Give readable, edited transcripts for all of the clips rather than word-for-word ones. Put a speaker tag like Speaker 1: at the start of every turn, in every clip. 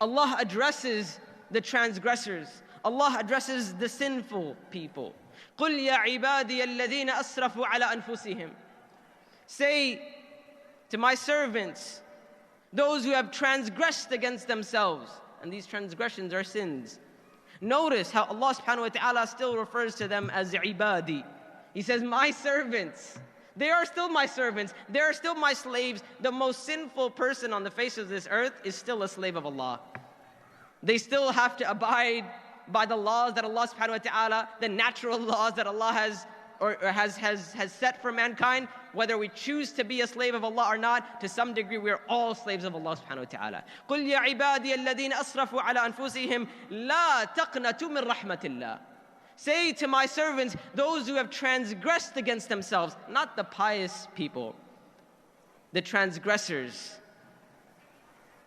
Speaker 1: Allah addresses the transgressors. Allah addresses the sinful people. قُلْ يَا عِبَادِيَ الَّذِينَ أَسْرَفُوا عَلَى أَنفُسِهِمْ. Say to my servants, those who have transgressed against themselves, and these transgressions are sins. Notice how Allah subhanahu wa ta'ala still refers to them as ibadi. He says, my servants. They are still my servants. They are still my slaves. The most sinful person on the face of this earth is still a slave of Allah. They still have to abide by the laws that Allah subhanahu wa ta'ala, the natural laws that Allah has set for mankind. Whether we choose to be a slave of Allah or not, to some degree we are all slaves of Allah subhanahu wa ta'ala. قُلْ يَا عِبَادِيَ الَّذِينَ أَسْرَفُوا عَلَى أَنفُسِهِمْ لَا تَقْنَطُوا مِنْ رَحْمَةِ اللَّهِ. Say to my servants, those who have transgressed against themselves, not the pious people, the transgressors.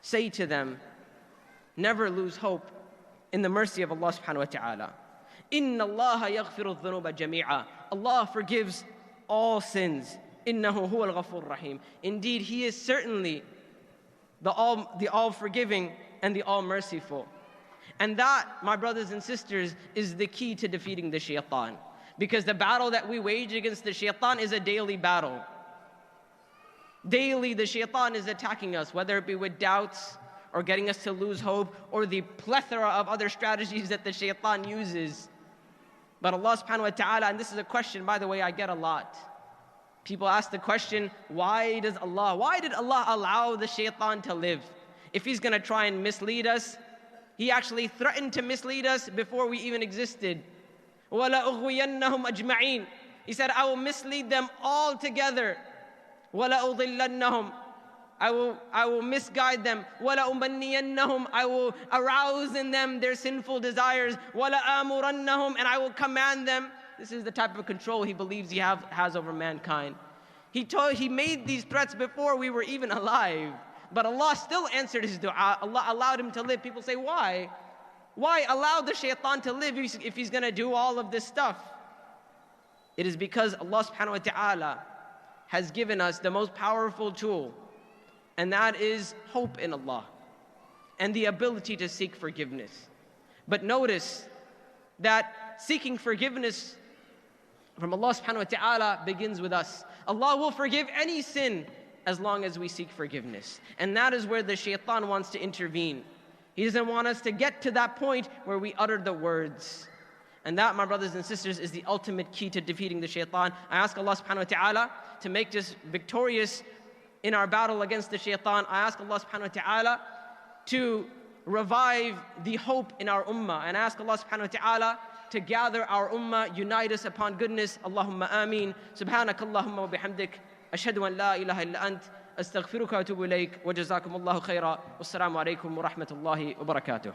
Speaker 1: Say to them, never lose hope in the mercy of Allah subhanahu wa ta'ala. إِنَّ اللَّهَ يَغْفِرُ الذُّنُوبَ جَمِيعًا. Allah forgives all sins. إِنَّهُ هُوَ الْغَفُورُ الرَّحِيمُ. Indeed, He is certainly the all-forgiving and the all-merciful. And that, my brothers and sisters, is the key to defeating the shaitan. Because the battle that we wage against the shaitan is a daily battle. Daily, the shaitan is attacking us, whether it be with doubts, or getting us to lose hope, or the plethora of other strategies that the shaitan uses. But Allah subhanahu wa ta'ala, and this is a question, by the way, I get a lot. People ask the question, why did Allah allow the shaitan to live? If he's going to try and mislead us, he actually threatened to mislead us before we even existed. وَلَأُغْوِيَنَّهُمْ أَجْمَعِينَ. He said, I will mislead them all together. وَلَأُضِلَّنَّهُمْ. I will misguide them. وَلَأُمَنِّيَنَّهُمْ. I will arouse in them their sinful desires. وَلَآمُرَنَّهُمْ. And I will command them. This is the type of control he believes he has over mankind. He made these threats before we were even alive. But Allah still answered his dua. Allah allowed him to live. People say, why? Why allow the shaitan to live if he's going to do all of this stuff? It is because Allah subhanahu wa ta'ala has given us the most powerful tool, and that is hope in Allah and the ability to seek forgiveness. But notice that seeking forgiveness from Allah subhanahu wa ta'ala begins with us. Allah will forgive any sin as long as we seek forgiveness. And that is where the shaitan wants to intervene. He doesn't want us to get to that point where we utter the words. And that, my brothers and sisters, is the ultimate key to defeating the shaitan. I ask Allah subhanahu wa ta'ala to make us victorious in our battle against the shaitan. I ask Allah subhanahu wa ta'ala to revive the hope in our ummah. And I ask Allah subhanahu wa ta'ala to gather our ummah, unite us upon goodness. Allahumma ameen. Subhanakallahumma wa bihamdik. أشهد أن لا إله إلا أنت أستغفرك وأتوب إليك وجزاكم الله خيرا والسلام عليكم ورحمة الله وبركاته.